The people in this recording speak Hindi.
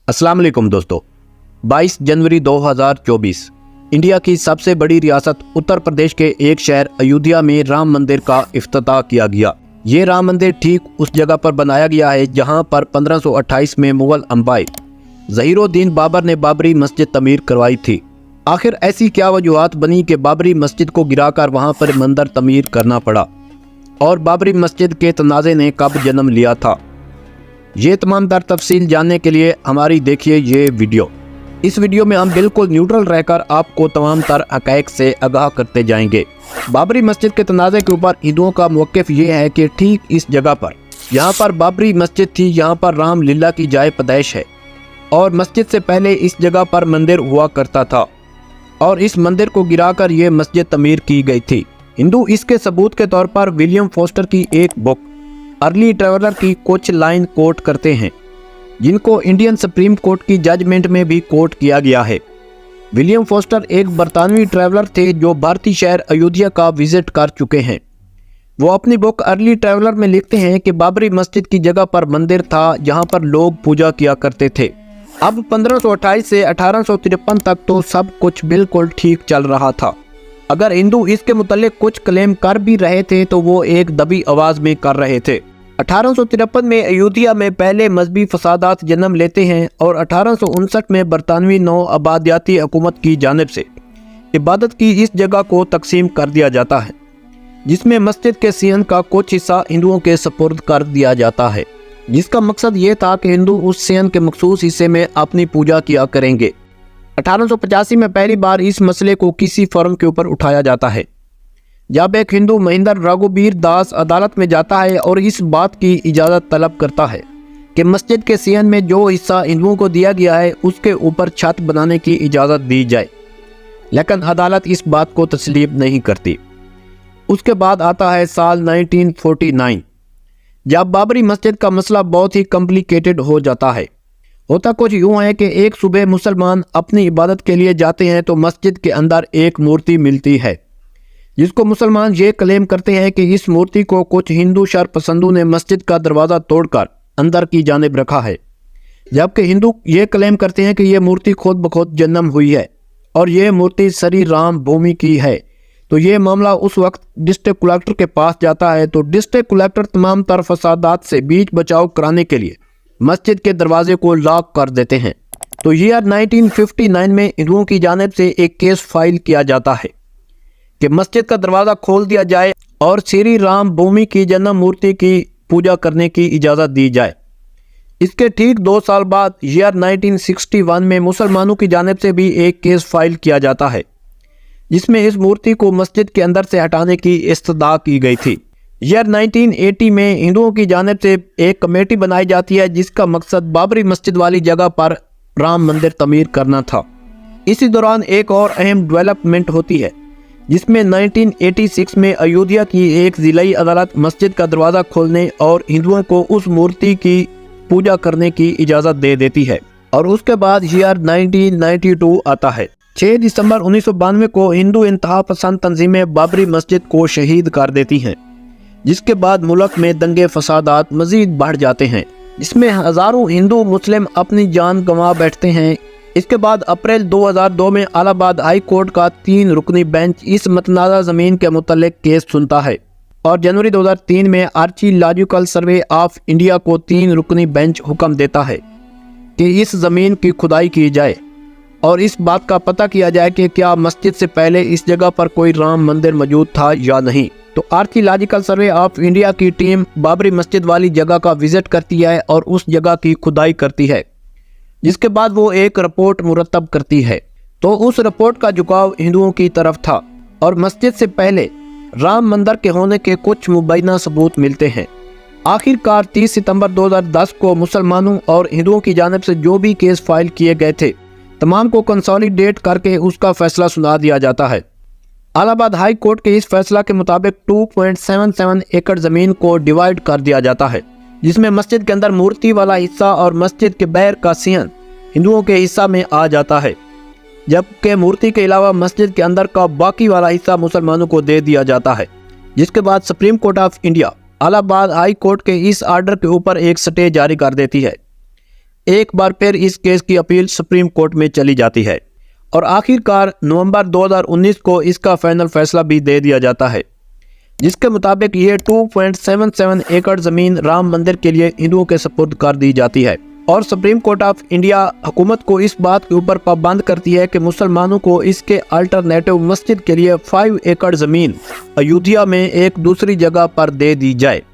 अस्सलाम वालेकुम दोस्तों। 22 जनवरी 2024 इंडिया की सबसे बड़ी रियासत उत्तर प्रदेश के एक शहर अयोध्या में राम मंदिर का इफ्तिताह किया गया। ये राम मंदिर ठीक उस जगह पर बनाया गया है जहां पर 1528 में मुगल अम्पायर ज़हीरुद्दीन बाबर ने बाबरी मस्जिद तमीर करवाई थी। आखिर ऐसी क्या वजूहात बनी कि बाबरी मस्जिद को गिराकर वहां पर मंदिर तमीर करना पड़ा और बाबरी मस्जिद के तनाज़े ने कब जन्म लिया था? ये तमाम तर तफसील जानने के लिए हमारी देखिए ये वीडियो। इस वीडियो में हम बिल्कुल न्यूट्रल रहकर आपको तमाम तर हक़ाइक़ से आगाह करते जाएंगे। बाबरी मस्जिद के तनाज़े के ऊपर हिंदुओं का मौक़िफ़ ये है कि ठीक इस जगह पर यहाँ पर बाबरी मस्जिद थी, यहाँ पर राम लीला की जाए पैदाइश है और मस्जिद से पहले इस जगह पर मंदिर हुआ करता था और इस मंदिर को गिराकर ये मस्जिद तमीर की गई थी। हिंदू इसके सबूत के तौर पर विलियम फोस्टर की एक बुक अर्ली ट्रैवलर की कुछ लाइन कोट करते हैं जिनको इंडियन सुप्रीम कोर्ट की जजमेंट में भी कोट किया गया है। विलियम फोस्टर एक बरतानवी ट्रैवलर थे जो भारतीय शहर अयोध्या का विजिट कर चुके हैं। वो अपनी बुक अर्ली ट्रैवलर में लिखते हैं कि बाबरी मस्जिद की जगह पर मंदिर था जहां पर लोग पूजा किया करते थे। अब 1528 से 1853 तक तो सब कुछ बिल्कुल ठीक चल रहा था। अगर हिंदू इसके मुतालिक कुछ क्लेम कर भी रहे थे तो वो एक दबी आवाज़ में कर रहे थे। 1853 में अयोध्या में पहले मजहबी फसादात जन्म लेते हैं और 1859 में बरतानवी नौ आबादियाती हुकूमत की जानिब से इबादत की इस जगह को तकसीम कर दिया जाता है जिसमें मस्जिद के सियन का कुछ हिस्सा हिंदुओं के सपुर्द कर दिया जाता है, जिसका मकसद ये था कि हिंदू उस सियन के मखसूस हिस्से में अपनी पूजा किया करेंगे। 1885 में पहली बार इस मसले को किसी फर्म के ऊपर उठाया जाता है जब एक हिंदू महेंद्र रघुबीर दास अदालत में जाता है और इस बात की इजाज़त तलब करता है कि मस्जिद के सियन में जो हिस्सा हिंदुओं को दिया गया है उसके ऊपर छत बनाने की इजाज़त दी जाए, लेकिन अदालत इस बात को तस्लीम नहीं करती। उसके बाद आता है साल 1949 जब बाबरी मस्जिद का मसला बहुत ही कॉम्प्लिकेटेड हो जाता है। होता कुछ यूँ है कि एक सुबह मुसलमान अपनी इबादत के लिए जाते हैं तो मस्जिद के अंदर एक मूर्ति मिलती है जिसको मुसलमान ये क्लेम करते हैं कि इस मूर्ति को कुछ हिंदू शर पसंदों ने मस्जिद का दरवाज़ा तोड़कर अंदर की जानिब रखा है, जबकि हिंदू ये क्लेम करते हैं कि यह मूर्ति खुद ब खुद जन्म हुई है और ये मूर्ति श्री राम भूमि की है। तो ये मामला उस वक्त डिस्ट्रिक्ट कलेक्टर के पास जाता है तो डिस्ट्रिक्ट कलेक्टर तमाम तर फसादात से बीच बचाव कराने के लिए मस्जिद के दरवाजे को लॉक कर देते हैं। तो ईयर 1959 में हिंदुओं की जानिब से एक केस फाइल किया जाता है कि मस्जिद का दरवाज़ा खोल दिया जाए और श्री राम भूमि की जन्म मूर्ति की पूजा करने की इजाज़त दी जाए। इसके ठीक 2 साल बाद ईयर 1961 में मुसलमानों की जानिब से भी एक केस फाइल किया जाता है जिसमें इस मूर्ति को मस्जिद के अंदर से हटाने की इस्तदा की गई थी। ईयर 1980 में हिंदुओं की जानिब से एक कमेटी बनाई जाती है जिसका मकसद बाबरी मस्जिद वाली जगह पर राम मंदिर तमीर करना था। इसी दौरान एक और अहम डेवलपमेंट होती है जिसमें 1986 में अयोध्या की एक ज़िलाई अदालत मस्जिद का दरवाज़ा खोलने और हिंदुओं को उस मूर्ति की पूजा करने की इजाज़त दे देती है। और उसके बाद ईयर 1992 आता है। 6 दिसंबर 1992 को हिंदू इंतहा पसंद तंजीमें बाबरी मस्जिद को शहीद कर देती हैं, जिसके बाद मुल्क में दंगे फसादात मज़ीद बढ़ जाते हैं जिसमें हज़ारों हिंदू मुस्लिम अपनी जान गंवा बैठते हैं। इसके बाद अप्रैल 2002 में इलाहाबाद हाई कोर्ट का 3 रुकनी बेंच इस मतनाज़ा ज़मीन के मुतल्लिक केस सुनता है और जनवरी 2003 में आर्कियोलॉजिकल सर्वे ऑफ इंडिया को 3 रुकनी बेंच हुक्म देता है कि इस ज़मीन की खुदाई की जाए और इस बात का पता किया जाए कि क्या मस्जिद से पहले इस जगह पर कोई राम मंदिर मौजूद था या नहीं। तो आर्कियोलॉजिकल सर्वे ऑफ इंडिया की टीम बाबरी मस्जिद वाली जगह का विजिट करती है और उस जगह की खुदाई करती है, जिसके बाद वो एक रिपोर्ट मुरतब करती है। तो उस रिपोर्ट का झुकाव हिंदुओं की तरफ था और मस्जिद से पहले राम मंदिर के होने के कुछ मुबैना सबूत मिलते हैं। आखिरकार 30 सितंबर 2010 को मुसलमानों और हिंदुओं की जानिब से जो भी केस फाइल किए गए थे तमाम को कंसोलिडेट करके उसका फैसला सुना दिया जाता है। इलाहाबाद हाई कोर्ट के इस फैसला के मुताबिक 2.77 एकड़ ज़मीन को डिवाइड कर दिया जाता है जिसमें मस्जिद के अंदर मूर्ति वाला हिस्सा और मस्जिद के बाहर का सियन हिंदुओं के हिस्सा में आ जाता है, जबकि मूर्ति के अलावा मस्जिद के अंदर का बाकी वाला हिस्सा मुसलमानों को दे दिया जाता है। जिसके बाद supreme court of India Allahabad high court के इस आर्डर के ऊपर एक स्टे जारी कर देती है एक बार फिर इस केस की अपील सुप्रीम कोर्ट में चली जाती है और आखिरकार नवंबर 2019 को इसका फाइनल फैसला भी दे दिया जाता है, जिसके मुताबिक ये 2.77 एकड़ जमीन राम मंदिर के लिए हिंदुओं के सुपुर्द कर दी जाती है। और सुप्रीम कोर्ट ऑफ इंडिया हुकूमत को इस बात के ऊपर पाबंद करती है कि मुसलमानों को इसके अल्टरनेटिव मस्जिद के लिए 5 एकड़ जमीन अयोध्या में एक दूसरी जगह पर दे दी जाए।